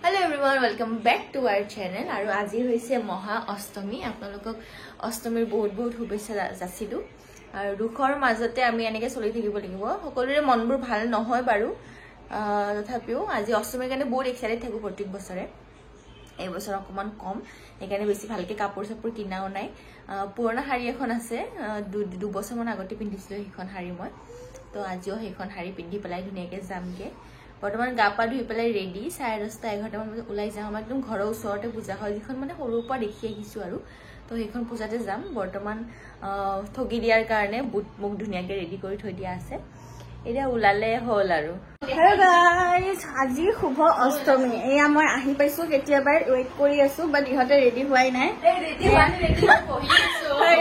Hello everyone, welcome back to our channel. Aru aji hoise Maha Ashtami. Apnalokok Ashtamir bahut shubhechha jasilu. Aru dukhor majote ami eneke choli thakibo lagibo. Sokolore monbur bhal nohoy baru. Tothapiu aji Ashtamir kane bahut excited thaku protek bochore. এই বছর অকমান কম এখানে বেশি ভালকে কাপড় সাপড় কিনাও নাই পুরনো শাড়ী এখন আছে দু বছর মান আগতে পিন্ধিছিলো সেইখন শাড়ী মই তো আজিও সেইখন শাড়ী পিন্ধি পেলাই ধুনিয়াকে যামগে বৰ্তমান গাপা ধুই পেলাই ৰেডি 10:30 মান ওলাই যাম আমাৰ একদম ঘৰৰ ওচৰতে পূজা হয় যিখন মানে সৰুৰ পৰা দেখি আহিছো আৰু তো সেইখন পূজাতে যাম বৰ্তমান ঠগি দিয়াৰ কাৰণে বুট মুখ ধুনিয়াকে ৰেডি কৰি থৈ দিয়া আছে এতিয়া উলালে হল আৰু Hello guys, আজি শুভ অষ্টমী এয়া মই আহি পাইছো কেতিয়াবাৰ ওয়েট কৰি আছো বাট ইহতে ৰেডি হোৱাই নাই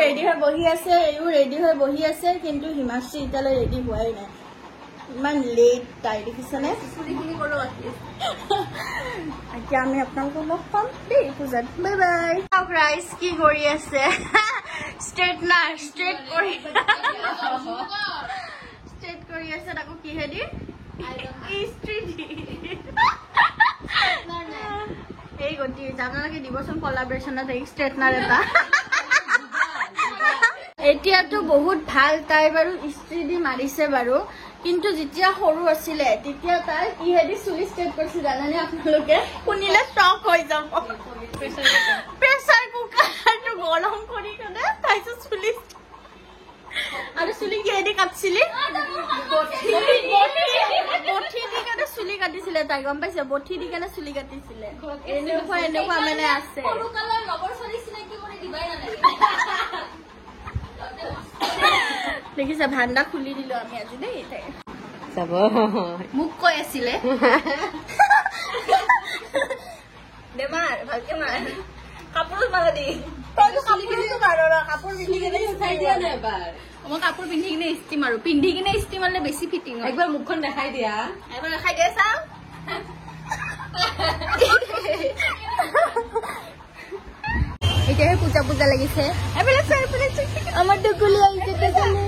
ৰেডি হৈ বহি আছে এও ৰেডি হৈ বহি আছে কিন্তু হিমাশ্ৰী ইতালৈ ৰেডি হোৱাই নাই ইমান লেট তাই দেখিছনে চুলিখিনি কৰলো আছে এতিয়া আমি আপোনালোকক লগ পাম দেই পূজাত বাই বাই চাওক গাইস কি কৰি আছে ষ্ট্ৰেট কৰি ষ্ট্ৰেট কৰি আছে তাকো কি হেদি এই গতি জানালাকে দিবচোন কোলাবৰেচনত এই ষ্ট্ৰেটনাৰ এটা এতিয়াতো বহুত ভাল তাই বাৰু ইস্ত্ৰি দি মাৰিছে বাৰু কিন্তু যেতিয়া সৰু আছিলে তেতিয়া তাই কি হেদি চুলি ষ্ট্ৰেট কৰিছে জানানে আপোনালোকে শুনিলে শ্বক হৈ যাব প্ৰেছাৰ কুকাৰটো গৰম কৰি কেনে তাইছো চুলি আৰু চুলি কি হেদি কাটছিলি বঠি দি কেনে চুলি কাটিছিলে তাই গম পাইছে বঠি দি কেনে চুলি কাটিছিলে এনেকুৱা মানে আছে সৰু কালৰ ৰবৰ চলিছিলে কি কৰি দিবাই নালাগে দেখিছা ভাণ্ডা খুলি দিলো আমি আজি দেই তাই যাব মুখ কৈ আছিলে দেমাৰ ভালকে মাৰ কাপোৰ মাৰা দি কাপোৰ পিন্ধি কেনে চাই দিয়া নাই এবাৰ মই কাপোৰ পিন্ধি কিনে ইস্তি মাৰো পিন্ধি কিনে ইস্তি মাৰলে বেছি ফিটিং হয় একবাৰ মুখখন দেখাই দিয়া এবাৰ দেখাই দিয়া চাও এতিয়াহে পূজা লাগিছে এবাৰ আমাৰ ডুগুলি আহিছে ডুগুলি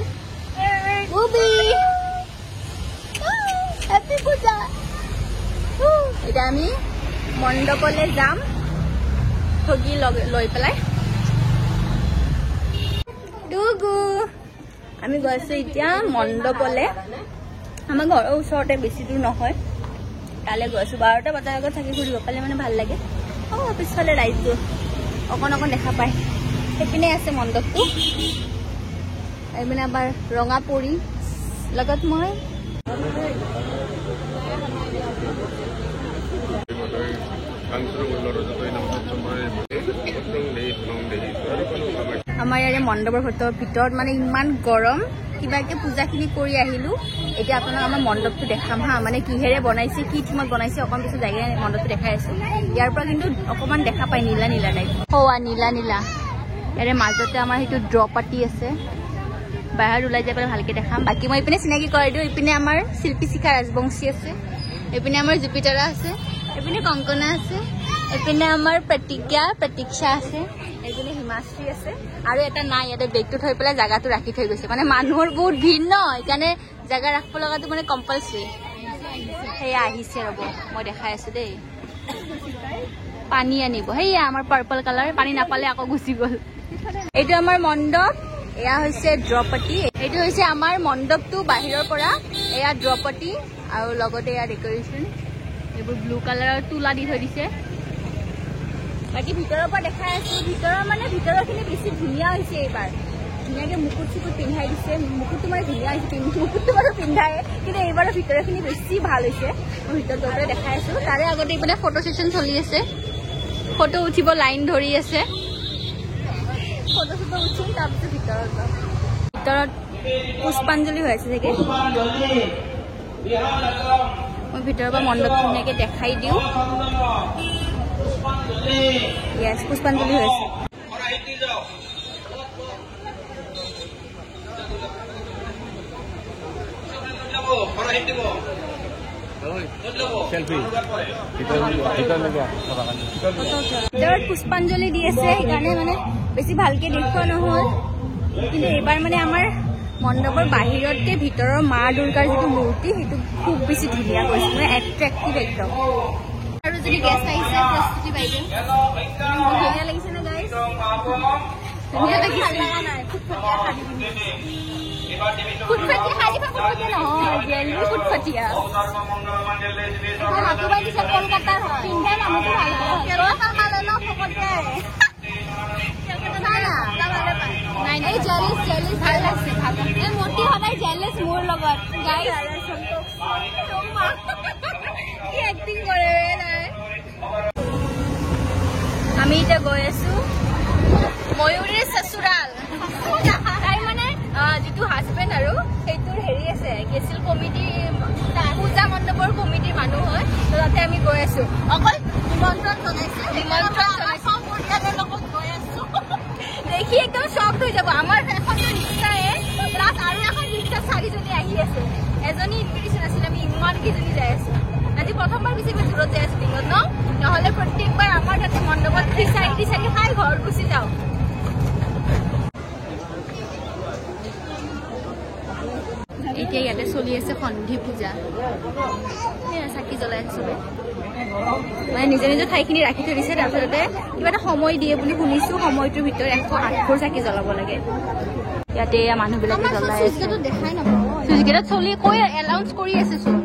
বুবি হেপি পূজা এতিয়া আমি মণ্ডপলৈ যাম ঠগি লৈ পেলাই ডুগু আমি গৈছো এতিয়া মণ্ডপলে আমাৰ ঘৰৰ ওচৰতে বেছি দূৰ নহয় তালে গৈছো 12টা বজাৰ আগত থাকি ঘূৰিব পালে মানে ভাল লাগে পিছফালে ৰাইজটো অকণ দেখা পায় সেইপিনে আছে মণ্ডপটো এইপিনে আমাৰ ৰঙা পৰি লগত মই আমাৰ ইয়াৰে মণ্ডপৰ ভিতৰত মানে ইমান গৰম কিবাকে পূজাখিনি কৰি আহিলো এতিয়া আপোনাক আমাৰ মণ্ডপটো দেখাম হা মানে কিহেৰে বনাইছে কি থিমত বনাইছে অকণ পিছত জাগে মণ্ডপটো দেখাই আছো ইয়াৰ পৰা কিন্তু অকমান দেখা পায় নীলা টাইপ নীলা ইয়াৰে মাজতে আমাৰ সেইটো ড্ৰ পাৰ্টি আছে বাহিৰত ওলাই যাই পেলাই ভালকে দেখাম বাকী মই ইপিনে চিনাকি কৰাই দিওঁ ইপিনে আমাৰ শিল্পী শিখা ৰাজবংশী আছে এইপিনে আমাৰ জুপিটাৰা আছে এইপিনে কংকনা আছে এইপিনে আমাৰ প্ৰতীক্ষা আছে এইপিনে হিমাশ্ৰী আছে আৰু এটা নাই ইয়াতে বেগটো থৈ পেলাই জাগাটো ৰাখি থৈ গৈছে মানে মানুহৰ বহুত ভিৰ ন সেইকাৰণে জাগা ৰাখিব লগাটো মানে কম্পালচৰি সেয়া আহিছে ৰ'ব মই দেখাই আছো দেই পানী আনিব সেয়া আমাৰ পাৰ্পল কালাৰ পানী নাপালে আকৌ গুচি গ'ল এইটো আমাৰ মণ্ডপ এয়া হৈছে দ্ৰৌপদী এইটো হৈছে আমাৰ মণ্ডপটো বাহিৰৰ পৰা এয়া দ্ৰৌপদী আৰু লগতে এয়া ডেকৰেশ্যন এইবোৰ ব্লু কালাৰৰ তুলা দি থৈ দিছে বাকী ভিতৰৰ পৰা দেখাই আছো ভিতৰৰখিনি বেছি ধুনীয়া হৈছে এইবাৰ ধুনীয়াকে মুকুট পিন্ধাই দিছে মুকুটটো মানে ধুনীয়া হৈছে মুকুটটো বাৰু পিন্ধাই কিন্তু এইবাৰৰ ভিতৰৰখিনি বেছি ভাল হৈছে মই ভিতৰত গৈ পেলাই দেখাই আছো তাৰে আগতে এইপিনে ফটো ছেশ্যন চলি আছে ফটো উঠিব লাইন ধৰি আছে ফটো উঠিম তাৰপিছত ভিতৰত পুষ্পাঞ্জলি হৈ আছে চাগে মই ভিতৰৰ পৰা মণ্ডপটো ধুনীয়াকে দেখাই দিওঁ Yes, পুষ্পাঞ্জলি হৈ আছে পুষ্পাঞ্জলি দি আছে সেইকাৰণে মানে বেছি ভালকে দেখুৱা নহল কিন্তু এইবাৰ মানে আমাৰ মণ্ডপৰ বাহিৰতকে ভিতৰৰ মা দুৰ্গাৰ যিটো মূৰ্তি সেইটো খুব বেছি ধুনীয়া কৰিছে মানে এট্ৰেক্টিভ একদম আৰু এজনী গেষ্ট আহিছে প্ৰস্তুতি বাইদেউ ধুনীয়া লাগিছে নে গাইজ ধুনীয়া লাগিছে নাই ফুটফাটিয়া শাড়ী ফুটফাটিয়া নহয় জেলি ফুটফাটিয়া হাতু বাই দিছে কলকাতাৰ হয় পিন্ধা মানুহটো ভাল লাগে কেৰলা কামালে ন ফকতে নাই এই জেলিছ জেলিছ ভাল লাগছে ভাল এই মোটি সদায় জেলিছ মোৰ লগত গাইজ কি এক্টিং কৰে নাই আমি এতিয়া গৈ আছো ময়ূৰীৰ সসুৰাল তাই মানে যিটো হাজবেণ্ড আৰু সেইটোৰ হেৰি আছে গেছিল কমিটি পূজা মণ্ডপৰ কমিটিৰ মানুহ হয় তো তাতে আমি গৈ আছো অকল নিমন্ত্ৰণ জনাইছে সব পৰিয়ালৰ লগত গৈ আছো দেখি একদম শ্বক হৈ যাব আমাৰ এখন ৰিক্সায়ে প্লাছ আৰু এখন ৰিক্সা 4জনী আহি আছে এজনী ইনভিটেশ্যন আছিলে আমি ইমান কেইজনী যাই আছো আজি প্ৰথমবাৰ বেছি দূৰত যাই আছো দিনত নহ'লে প্ৰত্যেকবাৰ আমাৰ তাতে মণ্ডপত খিচাৰি খাই ঘৰ গুচি যাওঁ এতিয়া ইয়াতে চলি আছে সন্ধি পূজা চাকি জ্বলাই আছে চবে মানে নিজে নিজৰ ঠাইখিনি ৰাখি থৈ দিছে তাৰপিছতে কিবা এটা সময় দিয়ে বুলি শুনিছো সময়টোৰ ভিতৰত 108 চাকি জ্বলাব লাগে ইয়াতে মানুহবিলাকে জ্বলাই আছে দেখাই নাপাব চুইচগেটত চলি কৈ এলাউন্স কৰি আছে চোন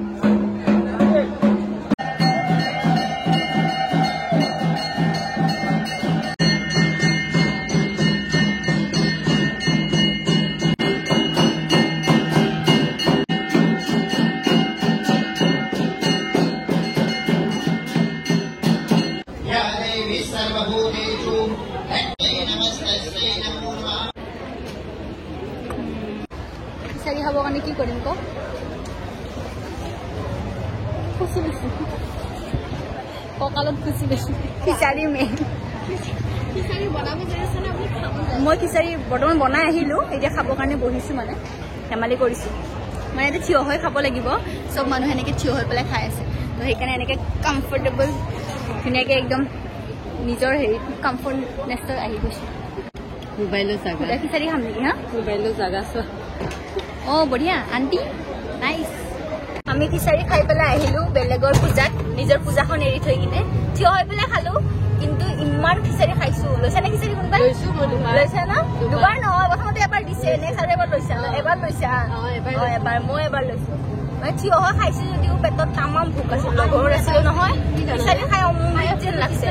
খিচাৰি খাবৰ কাৰণে কি কৰিম কওক খুচি বেছি কঁকালত খুচি বেছি খিচাৰি মেইন খিচাৰি বনাব জানিছে নে আপুনি খাব মই খিচাৰি বৰ্তমান বনাই আহিলোঁ এতিয়া খাবৰ কাৰণে বহিছোঁ মানে ধেমালি কৰিছোঁ মানে এতিয়া থিয় হৈ খাব লাগিব চব মানুহ এনেকৈ থিয় হৈ পেলাই খাই আছে তো সেইকাৰণে এনেকৈ কমফৰ্টেবল ধুনীয়াকৈ একদম নিজৰ হেৰি কমফৰ্টনেছত আহি গৈছে মোবাইলৰ জাগা খিচাৰি খাম নেকি হা মোবাইলৰ জাগা চোৱা অঁ বঢ়িয়া আণ্টি নাইচ আমি খিচাৰি খাই পেলাই আহিলোঁ বেলেগৰ পূজাত নিজৰ পূজাখন এৰি থৈ কিনে থিয় হৈ পেলাই খালোঁ কিন্তু ইমান খিচাৰি খাইছোঁ লৈছা নে খিচাৰি কোনোবা লৈছা না দুবাৰ নহয় প্ৰথমতে এবাৰ দিছে নেক্সট আৰু এবাৰ লৈছা এবাৰ লৈছা এবাৰ মই এবাৰ লৈছোঁ মানে থিয় হৈ খাইছোঁ যদিও পেটত তামাম ভোক আছিল লগৰ আছিলোঁ নহয় খিচাৰি খাই অমৃত যেন লাগছে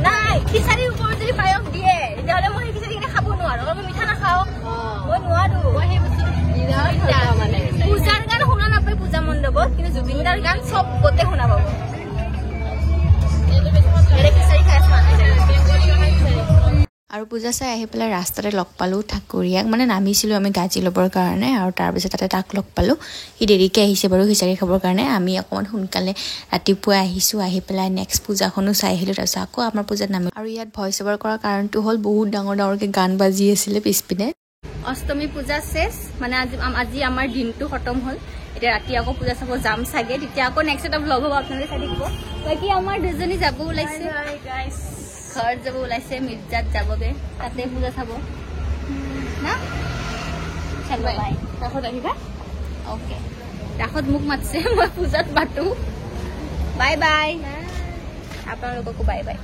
নাই খিচাৰিৰ ওপৰত যদি পায়স দিয়ে তেতিয়াহ'লে মই সেই খিচাৰিখিনি খাব নোৱাৰো মই মিঠা নাখাওঁ মই নোৱাৰো পূজাৰ গান শুনা নাপায় পূজা মণ্ডপত কিন্তু জুবিনদাৰ গান চবতে শুনা পাব আৰু পূজা চাই আহি পেলাই ৰাস্তাতে লগ পালোঁ ঠাকুৰীয়াক মানে নামিছিলোঁ আমি গাজি ল'বৰ কাৰণে আৰু তাৰপিছত তাতে তাক লগ পালোঁ সি দেৰিকৈ আহিছে বাৰু খিচাৰি খাবৰ কাৰণে আমি অকণমান সোনকালে ৰাতিপুৱাই আহিছোঁ আহি পেলাই নেক্সট পূজাখনো চাই আহিলোঁ তাৰপিছত আকৌ আমাৰ পূজাত নামিলোঁ আৰু ইয়াত ভইচ অভাৰ কৰাৰ কাৰণটো হ'ল বহুত ডাঙৰকৈ গান বাজি আছিলে পিছপিনে অষ্টমী পূজা শেষ মানে আজি আমাৰ দিনটো খতম হ'ল এতিয়া ৰাতি আকৌ পূজা চাব যাম চাগে তেতিয়া আকৌ নেক্সট এটা ব্লগ হ'ব আপোনালোকে চাই থাকিব বাকী আমাৰ দুজনী যাব ওলাইছে ঘৰ যাব ওলাইছে মিৰ্জাত যাবগে তাতে পূজা চাব না চলো বাই ৰাসত আহিবা অ'কে ৰাসত মোক মাতিছে মই পূজাত মাতো বাই বাই আপোনালোককো বাই বাই